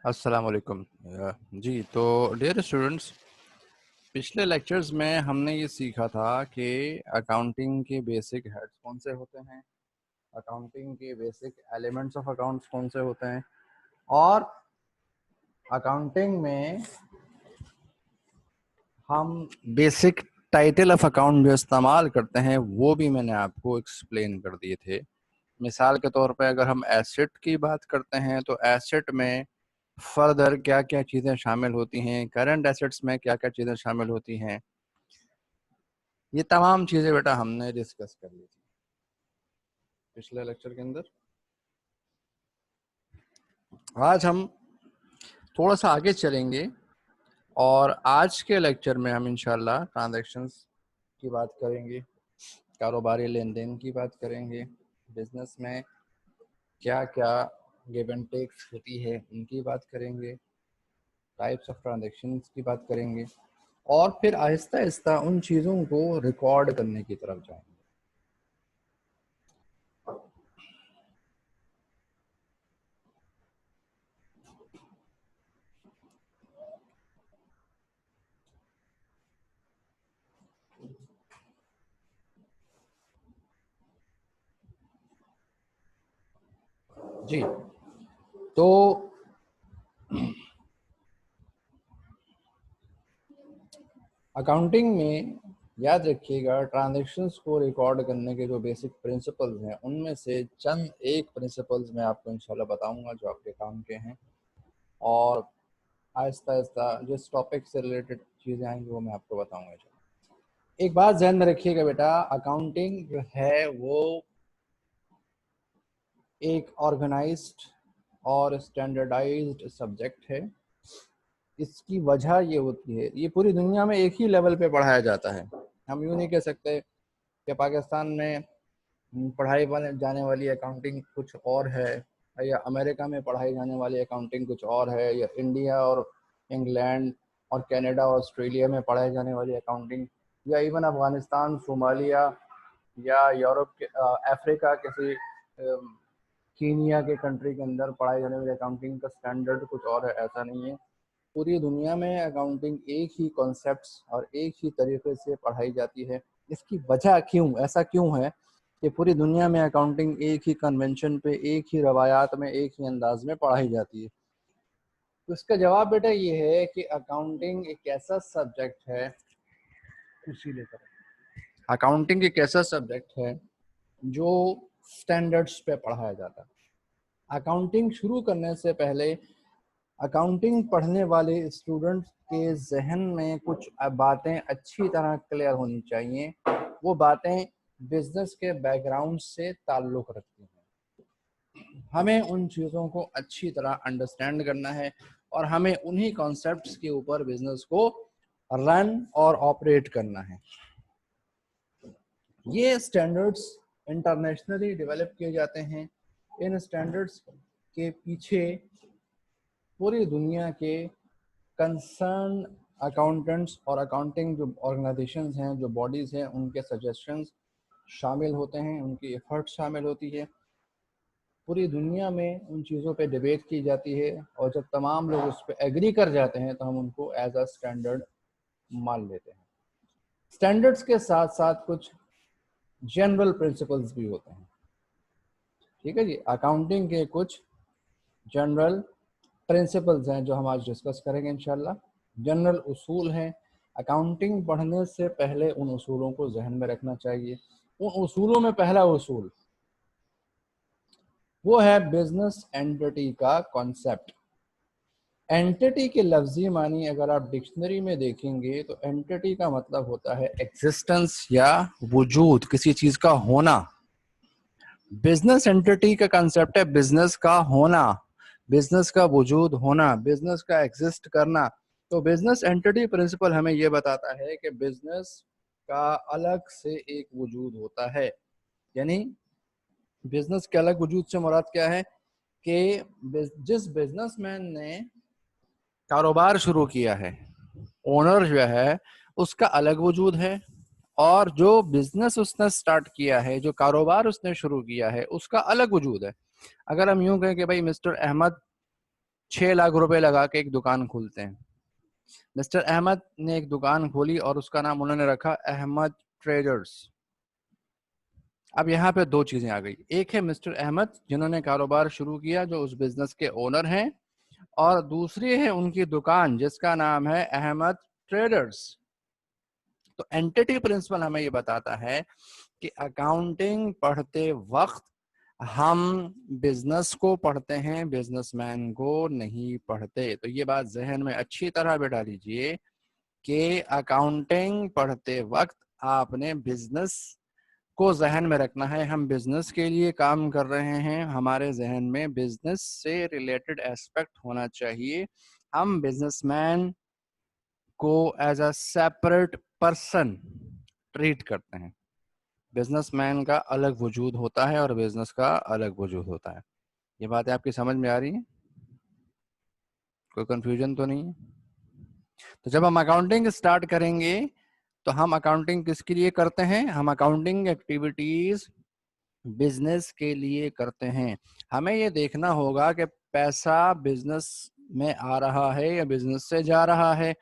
अस्सलाम वालेकुम। जी तो डियर स्टूडेंट्स, पिछले लेक्चर्स में हमने ये सीखा था कि अकाउंटिंग के बेसिक हेड्स कौन से होते हैं, अकाउंटिंग के बेसिक एलिमेंट्स ऑफ अकाउंट्स कौन से होते हैं, और अकाउंटिंग में हम बेसिक टाइटल ऑफ अकाउंट जो इस्तेमाल करते हैं वो भी मैंने आपको एक्सप्लेन कर दिए थे। मिसाल के तौर पे अगर हम एसेट की बात करते हैं तो एसेट में फर्दर क्या क्या चीज़ें शामिल होती हैं, करंट एसेट्स में क्या क्या चीज़ें शामिल होती हैं, ये तमाम चीज़ें बेटा हमने डिस्कस कर ली थी पिछले लेक्चर के अंदर। आज हम थोड़ा सा आगे चलेंगे और आज के लेक्चर में हम इंशाल्लाह ट्रांजैक्शंस की बात करेंगे, कारोबारी लेन देन की बात करेंगे, बिजनेस में क्या क्या गिव एंड टेक्स होती है उनकी बात करेंगे, टाइप्स ऑफ ट्रांजैक्शंस की बात करेंगे, और फिर आहिस्ता आहिस्ता उन चीज़ों को रिकॉर्ड करने की तरफ जाएंगे। जी तो अकाउंटिंग में याद रखिएगा, ट्रांजैक्शंस को रिकॉर्ड करने के जो बेसिक प्रिंसिपल्स हैं उनमें से चंद एक प्रिंसिपल्स मैं आपको इंशाल्लाह बताऊंगा जो आपके काम के हैं, और आहिस्ता आहिस्ता जिस टॉपिक से रिलेटेड चीज़ें आएंगी वो मैं आपको बताऊंगा। एक बात ध्यान में रखिएगा बेटा, अकाउंटिंग जो है वो एक ऑर्गेनाइज्ड और स्टैंडर्डाइज्ड सब्जेक्ट है। इसकी वजह ये होती है, ये पूरी दुनिया में एक ही लेवल पे पढ़ाया जाता है। हम यूँ नहीं कह सकते कि पाकिस्तान में पढ़ाई जाने वाली अकाउंटिंग कुछ और है, या अमेरिका में पढ़ाई जाने वाली अकाउंटिंग कुछ और है, या इंडिया और इंग्लैंड और कनाडा और ऑस्ट्रेलिया में पढ़ाई जाने वाली अकाउंटिंग, या इवन अफगानिस्तान, सोमालिया या यूरोप के अफ्रीका किसी कीनिया के कंट्री के अंदर पढ़ाई जाने वाली अकाउंटिंग का स्टैंडर्ड कुछ और है, ऐसा नहीं है। पूरी दुनिया में अकाउंटिंग एक ही कॉन्सेप्ट्स और एक ही तरीके से पढ़ाई जाती है। इसकी वजह क्यों, ऐसा क्यों है कि पूरी दुनिया में अकाउंटिंग एक ही कन्वेंशन पे, एक ही रवायात में, एक ही अंदाज में पढ़ाई जाती है? तो इसका जवाब बेटा ये है कि अकाउंटिंग एक ऐसा सब्जेक्ट है, अकाउंटिंग एक ऐसा सब्जेक्ट है जो स्टैंडर्ड्स पे पढ़ाया जाता है। अकाउंटिंग शुरू करने से पहले अकाउंटिंग पढ़ने वाले स्टूडेंट्स के जहन में कुछ बातें अच्छी तरह क्लियर होनी चाहिए। वो बातें बिजनेस के बैकग्राउंड से ताल्लुक़ रखती हैं। हमें उन चीज़ों को अच्छी तरह अंडरस्टैंड करना है और हमें उन्हीं कॉन्सेप्ट्स के ऊपर बिजनेस को रन और ऑपरेट करना है। ये स्टैंडर्ड्स इंटरनेशनली डेवलप किए जाते हैं। इन स्टैंडर्ड्स के पीछे पूरी दुनिया के कंसर्न अकाउंटेंट्स और अकाउंटिंग जो ऑर्गेनाइजेशंस हैं, जो बॉडीज़ हैं, उनके सजेशंस शामिल होते हैं, उनकी एफर्ट शामिल होती है। पूरी दुनिया में उन चीज़ों पे डिबेट की जाती है और जब तमाम लोग उस पर एग्री कर जाते हैं तो हम उनको एज अ स्टैंडर्ड मान लेते हैं। स्टैंडर्ड्स के साथ साथ कुछ जनरल प्रिंसिपल्स भी होते हैं। ठीक है जी, अकाउंटिंग के कुछ जनरल प्रिंसिपल्स हैं जो हम आज डिस्कस करेंगे इंशाल्लाह। जनरल उसूल हैं, अकाउंटिंग पढ़ने से पहले उन उसूलों को जहन में रखना चाहिए। उन उसूलों में पहला उसूल वो है बिजनेस एंटिटी का कॉन्सेप्ट। एंटिटी के लफ्जी मानी अगर आप डिक्शनरी में देखेंगे तो एंटिटी का मतलब होता है एग्जिस्टेंस या वजूद, किसी चीज का होना। बिजनेस एंटिटी का कंसेप्ट है बिजनेस का होना, बिजनेस का वजूद होना, बिजनेस का एग्जिस्ट करना। तो बिजनेस एंटिटी प्रिंसिपल हमें यह बताता है कि बिजनेस का अलग से एक वजूद होता है। यानी बिजनेस के अलग वजूद से मुराद क्या है कि जिस बिजनेसमैन ने कारोबार शुरू किया है, ओनर जो है उसका अलग वजूद है, और जो बिजनेस उसने स्टार्ट किया है, जो कारोबार उसने शुरू किया है, उसका अलग वजूद है। अगर हम यूं कहें कि भाई मिस्टर अहमद 6 लाख रुपए लगा के एक दुकान खोलते हैं। मिस्टर अहमद ने एक दुकान खोली और उसका नाम उन्होंने रखा अहमद ट्रेडर्स। अब यहाँ पे दो चीजें आ गई, एक है मिस्टर अहमद जिन्होंने कारोबार शुरू किया, जो उस बिजनेस के ओनर हैं, और दूसरी है उनकी दुकान जिसका नाम है अहमद ट्रेडर्स। तो एंटिटी प्रिंसिपल हमें ये बताता है कि अकाउंटिंग पढ़ते वक्त हम बिजनेस को पढ़ते हैं, बिजनेसमैन को नहीं पढ़ते। तो ये बात जहन में अच्छी तरह बैठा लीजिए कि अकाउंटिंग पढ़ते वक्त आपने बिजनेस को जहन में रखना है। हम बिजनेस के लिए काम कर रहे हैं, हमारे जहन में बिजनेस से रिलेटेड एस्पेक्ट होना चाहिए। हम बिजनेसमैन को as a separate person treat करते हैं। बिजनेसमैन का अलग वजूद होता है और बिजनेस का अलग वजूद होता है। ये बातें आपकी समझ में आ रही है? कोई कंफ्यूजन तो नहीं है? तो जब हम अकाउंटिंग स्टार्ट करेंगे तो हम अकाउंटिंग किसके लिए करते हैं? हम अकाउंटिंग एक्टिविटीज बिजनेस के लिए करते हैं। हमें ये देखना होगा कि पैसा बिजनेस में आ रहा है या बिजनेस से जा रहा है,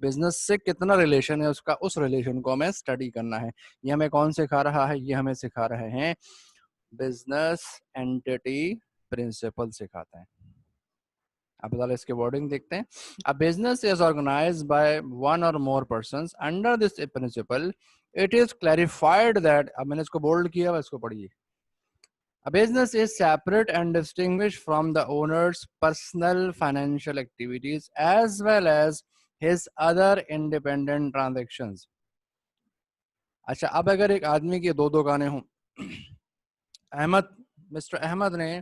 बिजनेस से कितना रिलेशन है उसका, उस रिलेशन को हमें स्टडी करना है। ये हमें कौन सिखा रहा है? ये हमें सिखा रहे हैं बिजनेस एंटिटी प्रिंसिपल सिखाते हैं। अब जरा इसके वर्डिंग देखते हैं। A business is organised by one or more persons under this principle it is clarified that, अब मैंने इसको बोल्ड किया, इसको पढ़िए। A business is separate and distinguished from the owner's personal financial activities as well as his other independent transactions. अच्छा, अब अगर एक आदमी की दो दुकानें हों, मिस्टर अहमद ने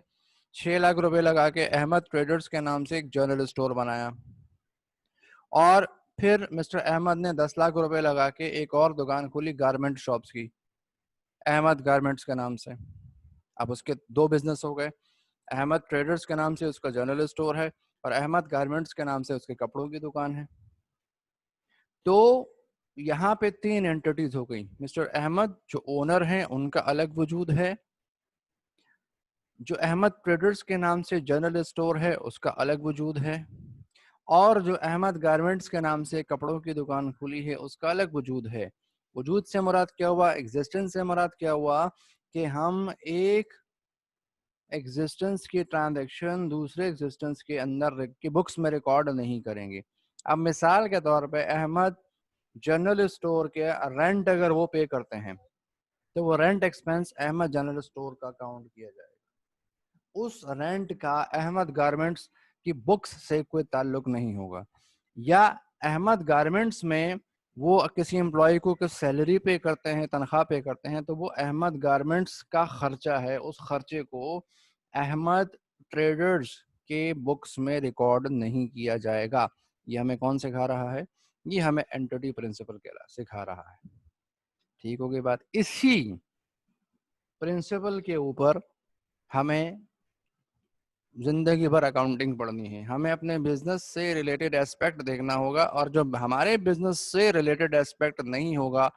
6 लाख रुपए लगा के अहमद ट्रेडर्स के नाम से एक जनरल स्टोर बनाया, और फिर मिस्टर अहमद ने 10 लाख रुपए लगा के एक और दुकान खोली गारमेंट शॉप्स की, अहमद गारमेंट्स के नाम से। अब उसके दो बिजनेस हो गए। अहमद ट्रेडर्स के नाम से उसका जनरल स्टोर है और अहमद गारमेंट्स के नाम से उसके कपड़ों की दुकान है। तो यहाँ पे 3 एंटिटीज हो गई। मिस्टर अहमद जो ओनर हैं उनका अलग वजूद है, जो अहमद ट्रेडर्स के नाम से जनरल स्टोर है उसका अलग वजूद है, और जो अहमद गारमेंट्स के नाम से कपड़ों की दुकान खुली है उसका अलग वजूद है। वजूद से मुराद क्या हुआ? एग्जिस्टेंस से मुराद क्या हुआ? कि हम एक एग्जिस्टेंस की ट्रांजैक्शन दूसरे एग्जिस्टेंस के अंदर की बुक्स में रिकॉर्ड नहीं करेंगे। अब मिसाल के तौर पे अहमद जनरल स्टोर के रेंट अगर वो पे करते हैं तो वो rent expense Ahmad general store का काउंट किया जाएगा। उस रेंट का अहमद गारमेंट्स की बुक्स से कोई ताल्लुक नहीं होगा। या अहमद गारमेंट्स में वो किसी एम्प्लॉय को कुछ सैलरी पे करते हैं, तनख्वाह पे करते हैं, तो वो अहमद गारमेंट्स का खर्चा है, उस खर्चे को अहमद ट्रेडर्स के बुक्स में रिकॉर्ड नहीं किया जाएगा। ये हमें कौन सिखा रहा है? ये हमें एंटिटी प्रिंसिपल सिखा रहा है। ठीक हो गई बात? इसी प्रिंसिपल के ऊपर हमें जिंदगी भर अकाउंटिंग पढ़नी है। हमें अपने बिजनेस से रिलेटेड एस्पेक्ट देखना होगा, और जो हमारे बिजनेस से रिलेटेड एस्पेक्ट नहीं होगा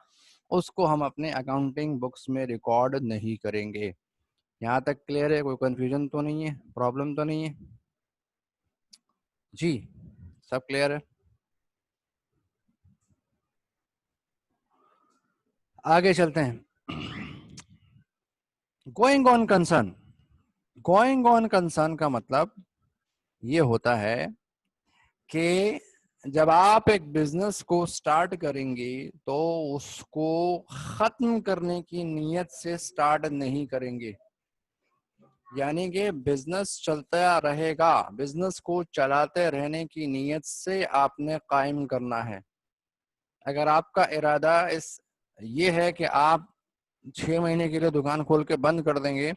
उसको हम अपने अकाउंटिंग बुक्स में रिकॉर्ड नहीं करेंगे। यहाँ तक क्लियर है? कोई कंफ्यूजन तो नहीं है? प्रॉब्लम तो नहीं है? जी सब क्लियर है? आगे चलते हैं। Going on concern. Going on concern का मतलब ये होता है कि जब आप एक बिजनेस को स्टार्ट करेंगे तो उसको खत्म करने की नीयत से स्टार्ट नहीं करेंगे। यानी कि बिजनेस चलता रहेगा, बिजनेस को चलाते रहने की नीयत से आपने कायम करना है। अगर आपका इरादा ये है कि आप 6 महीने के लिए दुकान खोल के बंद कर देंगे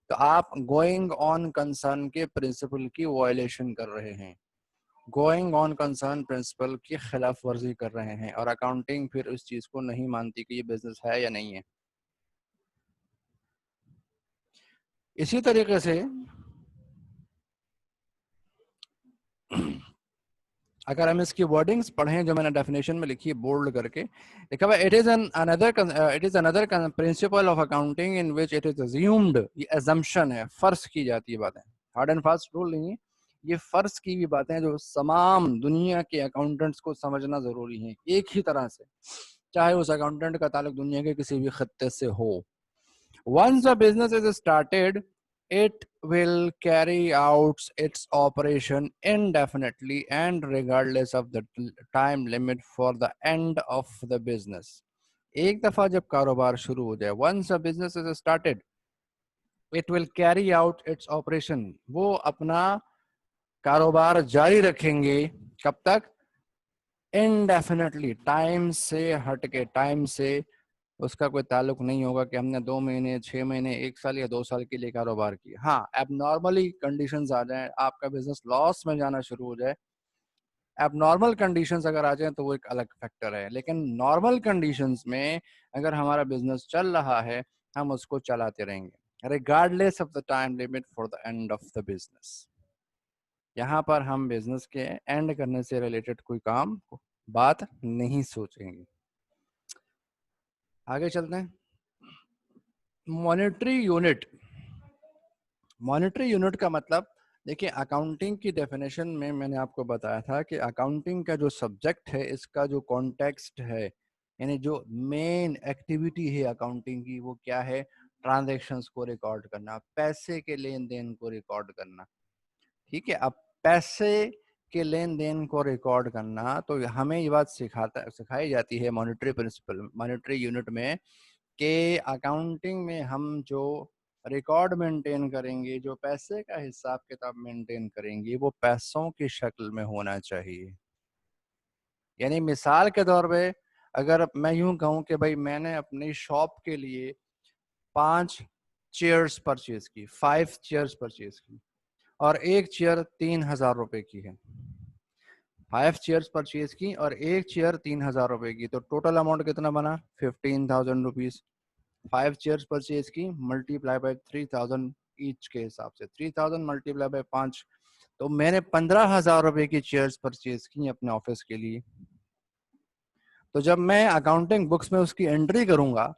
तो आप गोइंग ऑन कंसर्न के प्रिंसिपल की वायलेशन कर रहे हैं, गोइंग ऑन कंसर्न प्रिंसिपल की खिलाफ वर्जी कर रहे हैं, और अकाउंटिंग फिर उस चीज को नहीं मानती कि ये बिजनेस है या नहीं है। इसी तरीके से अगर हम इसकी वर्डिंग्स पढ़ें जो मैंने डेफिनेशन में लिखी है बोल्ड करके, लिखा हुआ it is another principle of accounting in which it is assumed, ये अजम्पशन है, फर्ज की जाती है बातें, हार्ड एंड फास्ट रूल नहीं है, ये फर्ज की भी बातें हैं जो तमाम दुनिया के अकाउंटेंट्स को समझना जरूरी है एक ही तरह से, चाहे उस अकाउंटेंट का ताल्लुक दुनिया के किसी भी खत्ते से हो। Once a business is started, it will carry out its operation indefinitely and regardless of the time limit for the end of the business. एक दफा जब कारोबार शुरू हो जाए, once a business is started, it will carry out its operation. वो अपना कारोबार जारी रखेंगे कब तक? Indefinitely, टाइम से हटके, टाइम से उसका कोई ताल्लुक नहीं होगा कि हमने 2 महीने, 6 महीने, 1 साल या 2 साल के लिए कारोबार किया। हाँ, एबनॉर्मली कंडीशंस आ जाएं, आपका बिजनेस लॉस में जाना शुरू हो जाए, एबनॉर्मल कंडीशंस अगर आ जाएं तो वो एक अलग फैक्टर है, लेकिन नॉर्मल कंडीशंस में अगर हमारा बिजनेस चल रहा है, हम उसको चलाते रहेंगे regardless of the time limit for the end of the business. यहाँ पर हम बिजनेस के एंड करने से रिलेटेड कोई काम बात नहीं सोचेंगे। आगे चलते हैं। Monetary unit. मॉनेटरी यूनिट का मतलब, देखिए अकाउंटिंग की डेफिनेशन में मैंने आपको बताया था कि अकाउंटिंग का जो सब्जेक्ट है, इसका जो कॉन्टेक्स्ट है, यानी जो मेन एक्टिविटी है अकाउंटिंग की, वो क्या है? ट्रांजैक्शंस को रिकॉर्ड करना, पैसे के लेन देन को रिकॉर्ड करना। ठीक है, अब पैसे के लेन देन को रिकॉर्ड करना, तो हमें ये बात सिखाई जाती है मॉनेटरी प्रिंसिपल, मॉनेटरी यूनिट में, कि अकाउंटिंग में हम जो रिकॉर्ड मेंटेन करेंगे, जो पैसे का हिसाब किताब मेंटेन करेंगे, वो पैसों की शक्ल में होना चाहिए। यानी मिसाल के तौर पे अगर मैं यूं कहूं कि भाई मैंने अपनी शॉप के लिए 5 चेयर्स परचेज की, 5 चेयर्स परचेज की, और एक चेयर 3,000 रुपए की है। 5 चेयर्स परचेज की और एक चेयर 3,000 रुपए की, तो टोटल अमाउंट कितना बना? 15,000 रुपीज। 5 चेयर्स परचेज की मल्टीप्लाई बाय 3,000 ईच के हिसाब से, 3,000 मल्टीप्लाई बाय 5, तो मैंने 15,000 रुपए की चेयर्स परचेज की अपने ऑफिस के लिए। तो जब मैं अकाउंटिंग बुक्स में उसकी एंट्री करूंगा,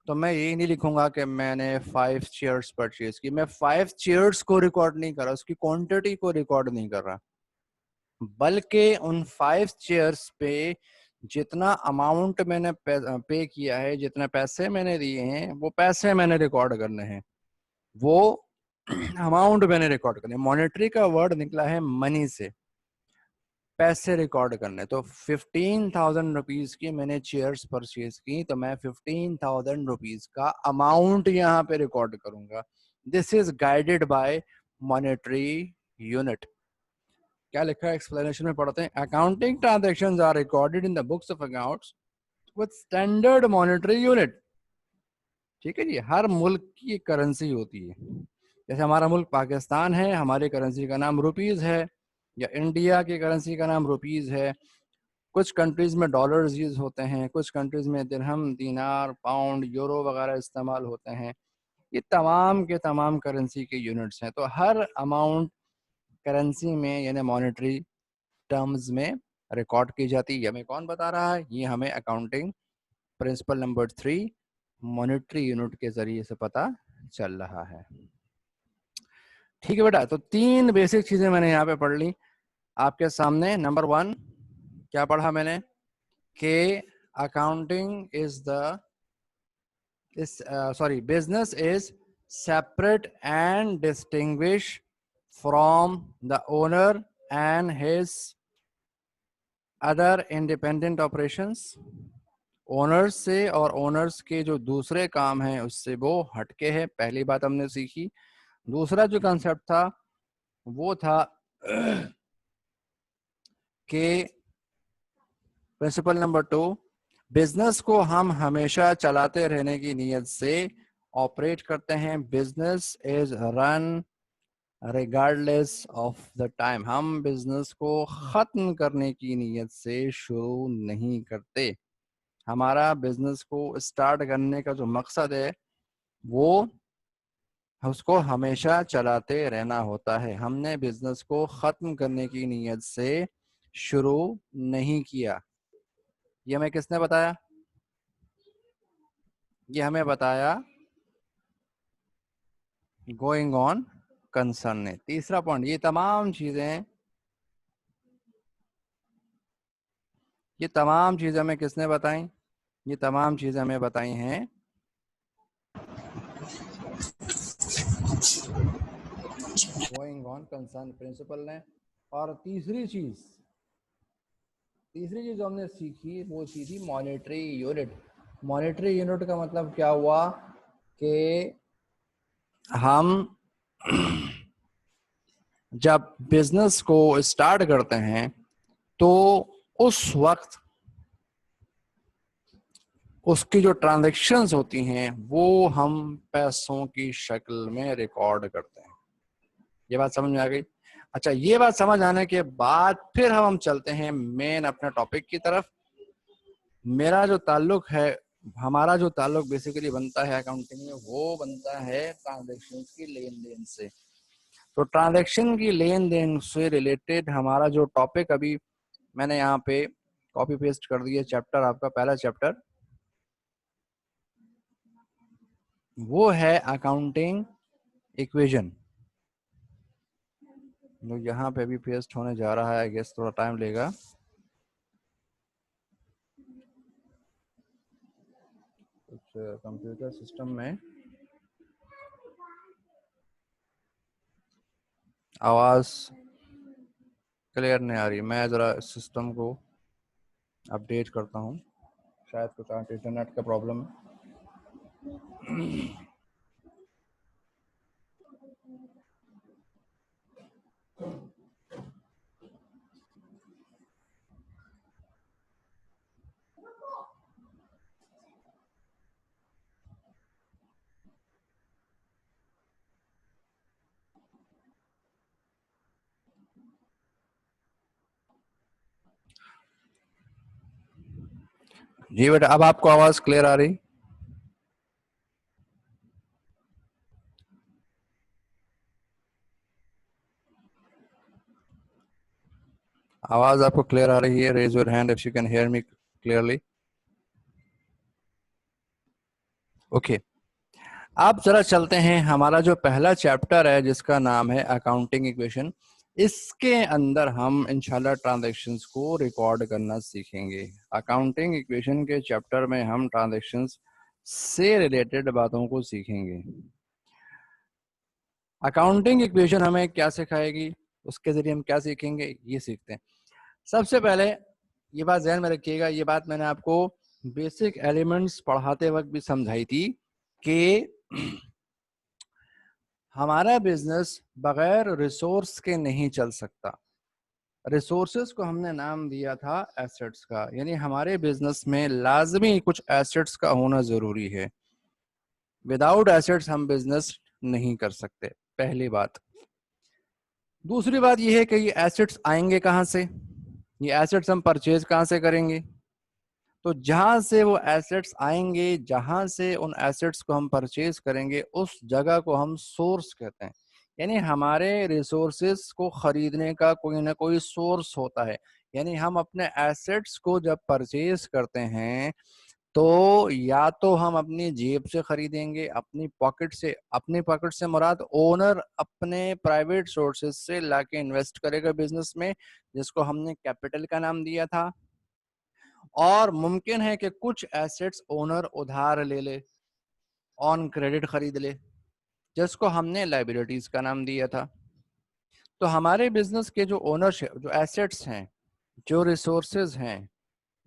तो मैं ये नहीं लिखूंगा कि मैंने 5 चेयर्स परचेज की। मैं 5 चेयर्स को रिकॉर्ड नहीं कर रहा, उसकी क्वांटिटी को रिकॉर्ड नहीं कर रहा, बल्कि उन 5 चेयर्स पे जितना अमाउंट मैंने पे किया है, जितने पैसे मैंने दिए हैं, वो पैसे मैंने रिकॉर्ड करने हैं, वो अमाउंट मैंने रिकॉर्ड करने। मॉनेटरी का वर्ड निकला है मनी से, पैसे रिकॉर्ड करने। तो 15,000 रुपीज की मैंने चेयर्स परचेज की, तो मैं 15,000 रुपीज का अमाउंट यहाँ पे रिकॉर्ड करूंगा। This is guided by monetary unit. क्या लिखा है एक्सप्लेनेशन में, पढ़ते हैं। Accounting transactions are recorded in the books of accounts with standard monetary unit. ठीक है जी, हर मुल्क की करेंसी होती है। जैसे हमारा मुल्क पाकिस्तान है, हमारी करेंसी का नाम रुपीज है, या इंडिया की करेंसी का नाम रुपीज है। कुछ कंट्रीज में डॉलर्स यूज होते हैं, कुछ कंट्रीज में दिरहम, दीनार, पाउंड, यूरो वगैरह इस्तेमाल होते हैं। ये तमाम के तमाम करेंसी के यूनिट्स हैं। तो हर अमाउंट करेंसी में यानी मॉनेटरी टर्म्स में रिकॉर्ड की जाती है। हमें कौन बता रहा है? ये हमें accounting principle number 3 monetary unit के जरिए से पता चल रहा है। ठीक है बेटा, तो 3 बेसिक चीजें मैंने यहाँ पे पढ़ ली आपके सामने। नंबर 1 क्या पढ़ा मैंने? के accounting is the business is separate and distinguished from the owner and his other independent operations। Owners से और ओनर्स के जो दूसरे काम हैं उससे वो हटके है, पहली बात हमने सीखी। दूसरा जो कंसेप्ट था वो था कि प्रिंसिपल नंबर 2, बिजनेस को हम हमेशा चलाते रहने की नीयत से ऑपरेट करते हैं। Business is run regardless of the time. हम बिजनेस को खत्म करने की नीयत से शुरू नहीं करते। हमारा बिजनेस को स्टार्ट करने का जो मकसद है वो उसको हमेशा चलाते रहना होता है। हमने बिजनेस को खत्म करने की नीयत से शुरू नहीं किया। ये हमें किसने बताया? ये हमें बताया गोइंग ऑन कंसर्न है। तीसरा पॉइंट, ये तमाम चीजें हमें किसने बताई? ये तमाम चीजें हमें बताई हैं गोइंग ऑन कंसर्न प्रिंसिपल ने। और तीसरी चीज जो हमने सीखी वो थी मॉनेटरी यूनिट। मॉनेटरी यूनिट का मतलब क्या हुआ कि हम जब बिजनेस को स्टार्ट करते हैं तो उस वक्त उसकी जो ट्रांजैक्शंस होती हैं वो हम पैसों की शक्ल में रिकॉर्ड करते हैं। ये बात समझ में आ गई? अच्छा, ये बात समझ आने के बाद फिर हम चलते हैं मेन अपने टॉपिक की तरफ। हमारा जो ताल्लुक बेसिकली बनता है अकाउंटिंग में, वो बनता है ट्रांजैक्शन की लेन देन से। तो ट्रांजैक्शन की लेन देन से रिलेटेड हमारा जो टॉपिक, अभी मैंने यहाँ पे कॉपी पेस्ट कर दिया चैप्टर, आपका पहला चैप्टर, वो है अकाउंटिंग इक्वेशन। तो यहाँ पे भी पेस्ट होने जा रहा है, आई गेस थोड़ा टाइम लेगा। कुछ कंप्यूटर सिस्टम में आवाज क्लियर नहीं आ रही, मैं जरा सिस्टम को अपडेट करता हूँ, शायद कुछ इंटरनेट का प्रॉब्लम है। जी बेटा, अब आपको आवाज क्लियर आ रही? आवाज आपको क्लियर आ रही है? Raise your hand if you can hear me clearly. Okay, अब जरा चलते हैं, हमारा जो पहला चैप्टर है जिसका नाम है अकाउंटिंग इक्वेशन, इसके अंदर हम इंशाल्लाह ट्रांजैक्शंस को रिकॉर्ड करना सीखेंगे। अकाउंटिंग इक्वेशन के चैप्टर में हम ट्रांजैक्शंस से रिलेटेड बातों को सीखेंगे। अकाउंटिंग इक्वेशन हमें क्या सिखाएगी, उसके जरिए हम क्या सीखेंगे, ये सीखते हैं। सबसे पहले ये बात ध्यान में रखिएगा, ये बात मैंने आपको बेसिक एलिमेंट्स पढ़ाते वक्त भी समझाई थी कि हमारा बिजनेस बगैर रिसोर्स के नहीं चल सकता। रिसोर्सेज को हमने नाम दिया था एसेट्स का, यानी हमारे बिजनेस में लाजमी कुछ एसेट्स का होना जरूरी है। विदाउट एसेट्स हम बिजनेस नहीं कर सकते, पहली बात। दूसरी बात यह है कि ये एसेट्स आएंगे कहाँ से, ये एसेट्स हम परचेज कहाँ से करेंगे? तो जहां से वो एसेट्स आएंगे, जहां से उन एसेट्स को हम परचेज करेंगे, उस जगह को हम सोर्स कहते हैं। यानी हमारे रिसोर्सेज को खरीदने का कोई ना कोई सोर्स होता है। यानी हम अपने एसेट्स को जब परचेज करते हैं तो या तो हम अपनी जेब से खरीदेंगे, अपनी पॉकेट से। अपनी पॉकेट से मुराद ओनर अपने प्राइवेट सोर्सेज से लाके इन्वेस्ट करेगा बिजनेस में, जिसको हमने कैपिटल का नाम दिया था। और मुमकिन है कि कुछ एसेट्स ओनर उधार ले ले, ऑन क्रेडिट खरीद ले, जिसको हमने लाइबिलिटीज का नाम दिया था। तो हमारे बिजनेस के जो ओनरशिप, जो एसेट्स हैं, जो रिसोर्सेज हैं,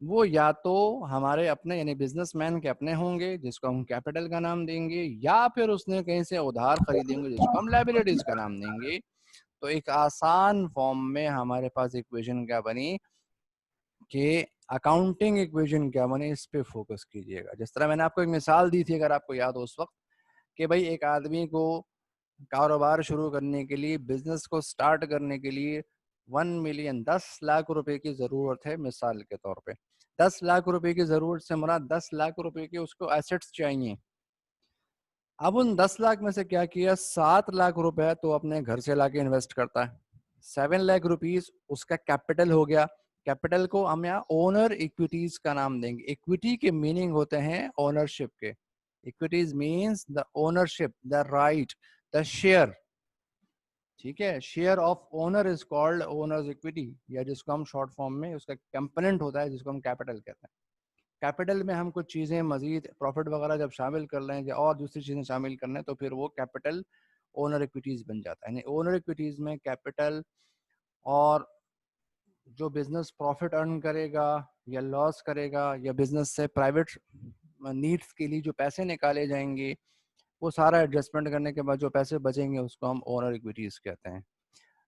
वो या तो हमारे अपने यानी बिजनेसमैन के अपने होंगे, जिसको हम कैपिटल का नाम देंगे, या फिर उसने कहीं से उधार खरीदेंगे, जिसको हम लाइबिलिटीज का नाम देंगे। तो एक आसान फॉर्म में हमारे पास इक्वेशन क्या बनी कि अकाउंटिंग इक्वेशन क्या बने, इस पे फोकस कीजिएगा। जिस तरह मैंने आपको एक मिसाल दी थी, अगर आपको याद हो उस वक्त, कि भाई एक आदमी को कारोबार शुरू करने के लिए, बिजनेस को स्टार्ट करने के लिए 1 मिलियन 10 लाख रुपए की जरूरत है, मिसाल के तौर पे। 10 लाख रुपए की जरूरत से मुराद 10 लाख रुपए के उसको एसेट्स चाहिए। अब उन 10 लाख में से क्या किया, 7 लाख रुपए तो अपने घर से लाके इन्वेस्ट करता है। 7 लाख रुपीज उसका कैपिटल हो गया। कैपिटल को हम यहाँ ओनर इक्विटीज का नाम देंगे। इक्विटी के मीनिंग होते हैं ओनरशिप के। Equities means the ownership, the right, the share. ठीक है। Share of owner is called owners equity, या जिसको हम शॉर्ट फॉर्म में उसका कंपोनेंट होता है जिसको हम कैपिटल कहते हैं। कैपिटल में हम कुछ चीज़ें मजीद प्रॉफिट वगैरह जब शामिल कर लें या और दूसरी चीज़ें शामिल कर लें तो फिर वो कैपिटल ओनर इक्विटीज़ बन जाता है। यानी ओनर इक्विटीज़ में कैपिटल और जो बिजनेस प्रॉफिट अर्न करेगा या लॉस करेगा या बिजनेस से प्राइवेट नीड्स के लिए जो पैसे निकाले जाएंगे वो सारा एडजस्टमेंट करने के बाद जो पैसे बचेंगे उसको हम ओनर इक्विटीज़ कहते हैं।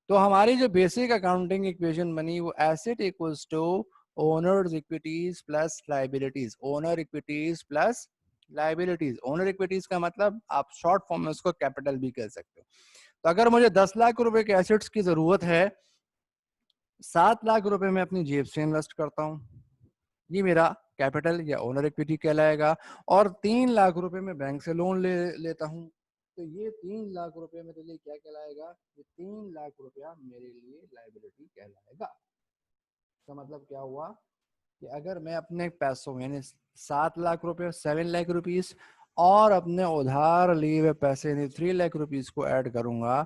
तो हमारी जो बेसिक अकाउंटिंग इक्वेशन बनी वो asset equals to owners equities plus liabilities, owner equities plus liabilities. Owner equities का मतलब आप शॉर्ट फॉर्म में उसको कैपिटल भी कह सकते हो। तो अगर मुझे 10 लाख रुपए के एसेट्स की जरूरत है, 7 लाख रुपए मैं अपनी जेब से इन्वेस्ट करता हूँ, ये मेरा कैपिटल या ओनर इक्विटी कहलाएगा। और 3 लाख रुपए मैं बैंक से लोन लेता हूँ, तो ये 3 लाख रुपए मेरे लिए क्या कहलाएगा? ये 3 लाख रुपया मेरे लिए लाइबिलिटी कहलाएगा। तो मतलब क्या हुआ कि अगर मैं अपने पैसों यानी 7 लाख रुपए 7 लाख रुपीस और अपने उधार लिए हुए पैसे यानी 3 लाख रुपीस को ऐड करूंगा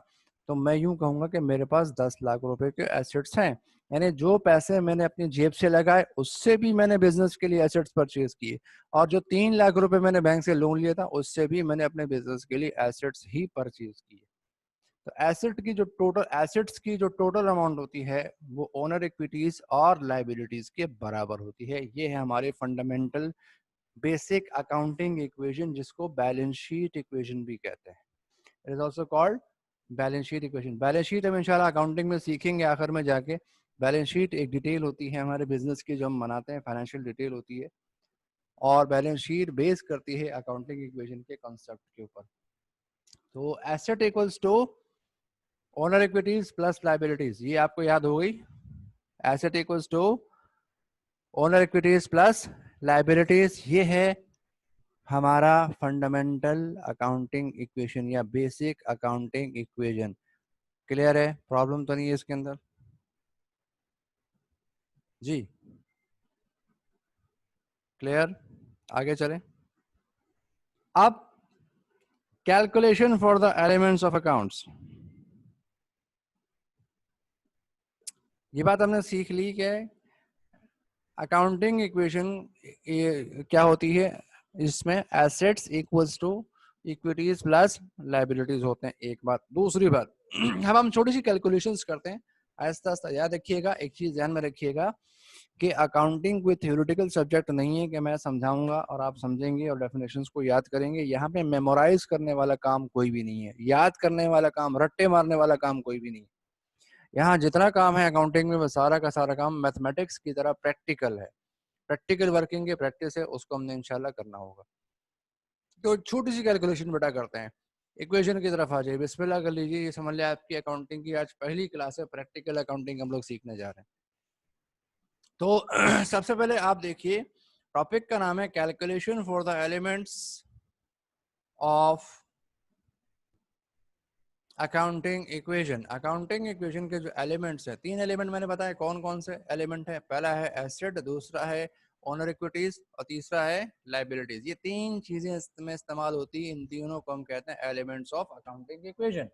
तो मैं यूं कहूंगा कि मेरे पास 10 लाख रुपए के एसेट्स हैं। यानी जो पैसे मैंने अपनी जेब से लगाए उससे भी मैंने बिजनेस के लिए एसेट्स परचेज किए, और जो 3 लाख रुपए मैंने बैंक से लोन लिया था उससे भी मैंने अपने बिजनेस के लिए एसेट्स ही परचेज किए। तो एसेट की जो टोटल एसेट्स की जो टोटल अमाउंट होती है वो ओनर इक्विटीज और लाइबिलिटीज के बराबर होती है। ये है हमारे फंडामेंटल बेसिक अकाउंटिंग इक्वेशन जिसको बैलेंस शीट इक्वेशन भी कहते हैं। It is also called balance sheet equation. Balance sheet हम इंशाल्लाह अकाउंटिंग में सीखेंगे आखिर में जाके। बैलेंस शीट एक डिटेल होती है हमारे बिजनेस की जो हम बनाते हैं, फाइनेंशियल डिटेल होती है, और बैलेंस शीट बेस करती है अकाउंटिंग इक्वेशन के कॉन्सेप्ट के ऊपर। तो asset equals to owner equities plus liabilities, ये आपको याद हो गई। Asset equals to owner equities plus liabilities, ये है हमारा फंडामेंटल अकाउंटिंग इक्वेशन या बेसिक अकाउंटिंग इक्वेशन। क्लियर है? प्रॉब्लम तो नहीं है इसके अंदर जी? क्लियर? आगे चलें। अब calculation for the elements of accounts, ये बात हमने सीख ली कि अकाउंटिंग इक्वेशन क्या होती है। इसमें assets equals to equities plus liabilities होते हैं, एक बात। दूसरी बात अब हम छोटी सी कैलकुलेशंस करते हैं आहिस्ता आहिस्ता। याद रखिएगा, एक चीज ध्यान में रखिएगा कि अकाउंटिंग कोई थ्योरेटिकल सब्जेक्ट नहीं है कि मैं समझाऊंगा और आप समझेंगे और डेफिनेशंस को याद करेंगे। यहाँ पे मेमोराइज करने वाला काम कोई भी नहीं है, याद करने वाला काम, रट्टे मारने वाला काम कोई भी नहीं है। यहाँ जितना काम है अकाउंटिंग में वो सारा का सारा काम मैथमेटिक्स की तरह प्रैक्टिकल है। प्रैक्टिकल वर्किंग की प्रैक्टिस है, उसको हमने इंशाल्लाह करना होगा। तो छोटी सी कैलकुलेशन बेटा करते हैं, इक्वेशन की तरफ आ जाइए, बिस्मिल्लाह कर लीजिए। ये समझ लिया आपकी अकाउंटिंग की आज पहली क्लास है, प्रैक्टिकल अकाउंटिंग हम लोग सीखने जा रहे हैं। तो सबसे पहले आप देखिए, टॉपिक का नाम है calculation for the elements of accounting equation. Accounting equation के जो एलिमेंट्स हैं, 3 एलिमेंट मैंने बताया कौन कौन से एलिमेंट है। पहला है एसेट, दूसरा है ओनर इक्विटीज और तीसरा है लाइबिलिटीज। ये 3 चीजें इसमें इस्तेमाल होती है, इन तीनों को हम कहते हैं एलिमेंट्स ऑफ अकाउंटिंग इक्वेशन।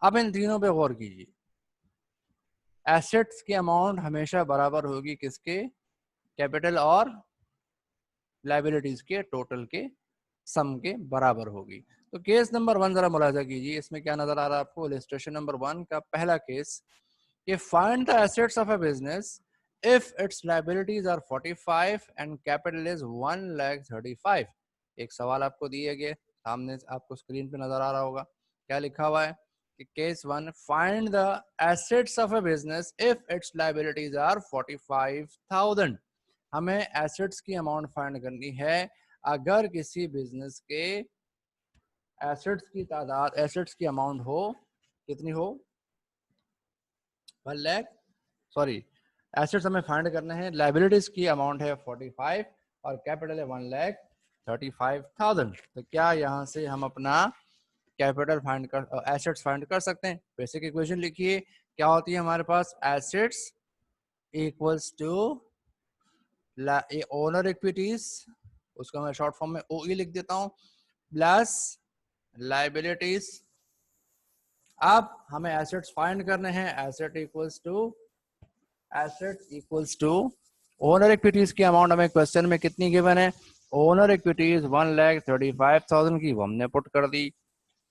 अब इन तीनों पे गौर कीजिए। एसेट्स की अमाउंट हमेशा बराबर होगी किसके? कैपिटल और लाइबिलिटीज के टोटल के सम के बराबर होगी। तो केस नंबर 1 जरा मुलाजा कीजिए, इसमें क्या नजर आ रहा है आपको? इलस्ट्रेशन नंबर 1 का पहला केस, ये find the assets of a business if its liabilities are 45 and capital is 1,35,000। एक सवाल आपको दिए गए, सामने आपको स्क्रीन पे नजर आ रहा होगा, क्या लिखा हुआ है कि case 1, find the assets of a business if its liabilities are 45,000। हमें एसेट्स की अमाउंट फाइंड करनी है अगर किसी बिजनेस के एसेट्स की तादाद, एसेट्स की अमाउंट हो, कितनी हो? 1 लाख, सॉरी, एसेट्स हमें फाइंड करना है, लाइबिलिटीज की अमाउंट है 45 और कैपिटल है 1,35,000। तो क्या यहाँ से हम अपना कैपिटल फाइंड कर, एसेट्स फाइंड कर सकते हैं? बेसिक इक्वेशन लिखिए, क्या होती है हमारे पास? Assets equals to owner equities, उसको मैं शॉर्ट फॉर्म में ओई लिख देता हूं, प्लस लाइबिलिटीज अब हमें एसेट्स फाइंड करने हैं। Asset equals to owner equities की अमाउंट हमें क्वेश्चन में कितनी गिवन है, ओनर इक्विटीज 1,35,000 की, वो हमने पुट कर दी।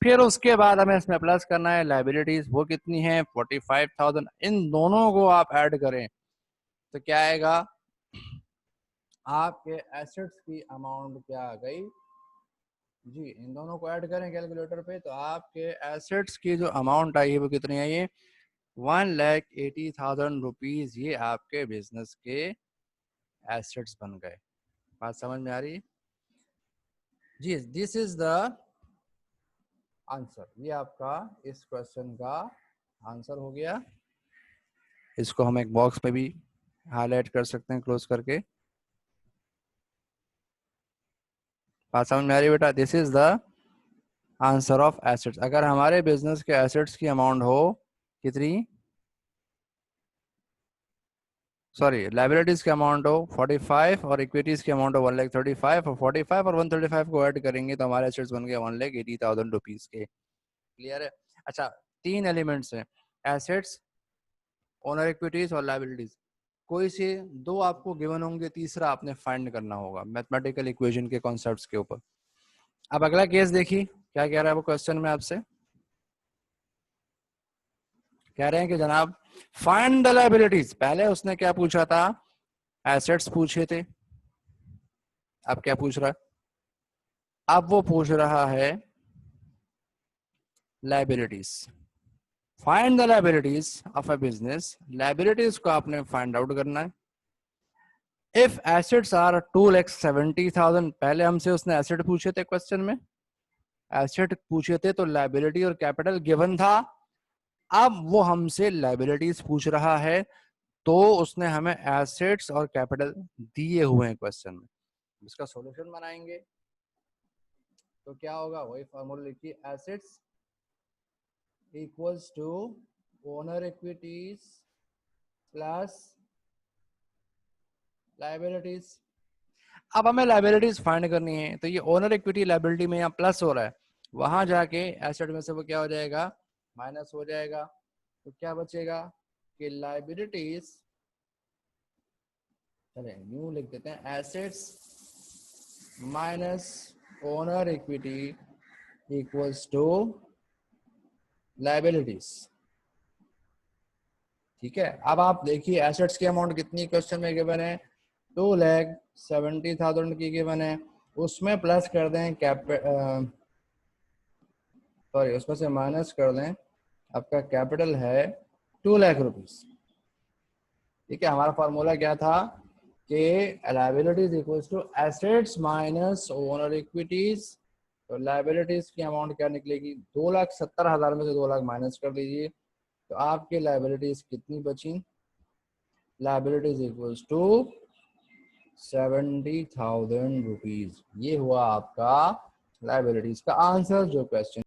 फिर उसके बाद हमें इसमें प्लस करना है लाइबिलिटीज, वो कितनी है 45,000। इन दोनों को आप ऐड करें तो क्या आएगा, आपके एसेट्स की अमाउंट क्या आ गई जी, इन दोनों को ऐड करें कैलकुलेटर पे तो आपके एसेट्स की जो अमाउंट आई है वो कितनी आई है 1,80,000 रुपीज। ये आपके बिजनेस के एसेट्स बन गए। बात समझ में आ रही है जी? This is the answer. ये आपका इस क्वेश्चन का आंसर हो गया। इसको हम एक बॉक्स में भी हाईलाइट कर सकते हैं क्लोज करके। बात समझ में आ रही है बेटा? This is the answer of assets. अगर हमारे बिजनेस के एसेट्स की अमाउंट हो कितनी, सॉरी लाइबिलिटीज की अमाउंट हो 45 और इक्विटीज की अमाउंट हो 1,35,000 और 45 और 135 को ऐड करेंगे तो हमारे एसेट्स बन गए 1,80,000 रुपीज के। क्लियर है? अच्छा, तीन एलिमेंट्स हैं, एसेट्स, ओनर इक्विटीज और लाइबिलिटीज। कोई से दो आपको गिवन होंगे, तीसरा आपने फाइंड करना होगा मैथमेटिकल इक्वेशन के कॉन्सेप्ट्स के ऊपर। अब अगला केस देखिए क्या कह रहा है वो क्वेश्चन में आपसे। कह रहे हैं कि जनाब फाइंड द लायबिलिटीज। पहले उसने क्या पूछा था, एसेट्स पूछे थे। अब क्या पूछ रहा है, अब वो पूछ रहा है liabilities. Find the liabilities of a business. Liabilities को आपने फाइंड आउट करना है। इफ एसेट्स आर 2,70,000, पहले हमसे उसने एसेट पूछे थे क्वेश्चन में, एसेट पूछे थे तो लायबिलिटी और कैपिटल गिवन था। अब वो हमसे लायबिलिटीज पूछ रहा है तो उसने हमें एसेट्स और कैपिटल दिए हुए हैं क्वेश्चन में। इसका सॉल्यूशन बनाएंगे तो क्या होगा, वही फॉर्मूला लिखिए, assets equals to owner equities plus liabilities. अब हमें लायबिलिटीज फाइंड करनी है तो ये ओनर इक्विटी लायबिलिटी में यहाँ प्लस हो रहा है, वहां जाके एसेट में से वो क्या हो जाएगा, माइनस हो जाएगा। तो क्या बचेगा कि लायबिलिटीज, चले न्यू लिख देते हैं, assets minus owner equity equals to liabilities. ठीक है, अब आप देखिए एसेट्स की अमाउंट कितनी क्वेश्चन में गिवन है, 2,70,000 की गिवन है। उसमें प्लस कर दें सॉरी उसमें से माइनस कर दें, आपका कैपिटल है 2,00,000 रुपीज। ठीक है, हमारा फॉर्मूला क्या था कि liabilities equals to assets minus owner equities. तो लायबिलिटीज की अमाउंट क्या निकलेगी, 2,70,000 में से 2,00,000 माइनस कर दीजिए तो आपकी लायबिलिटीज कितनी बची, लायबिलिटीज इक्वल्स टू 70,000 रुपीज। ये हुआ आपका लायबिलिटीज का आंसर जो क्वेश्चन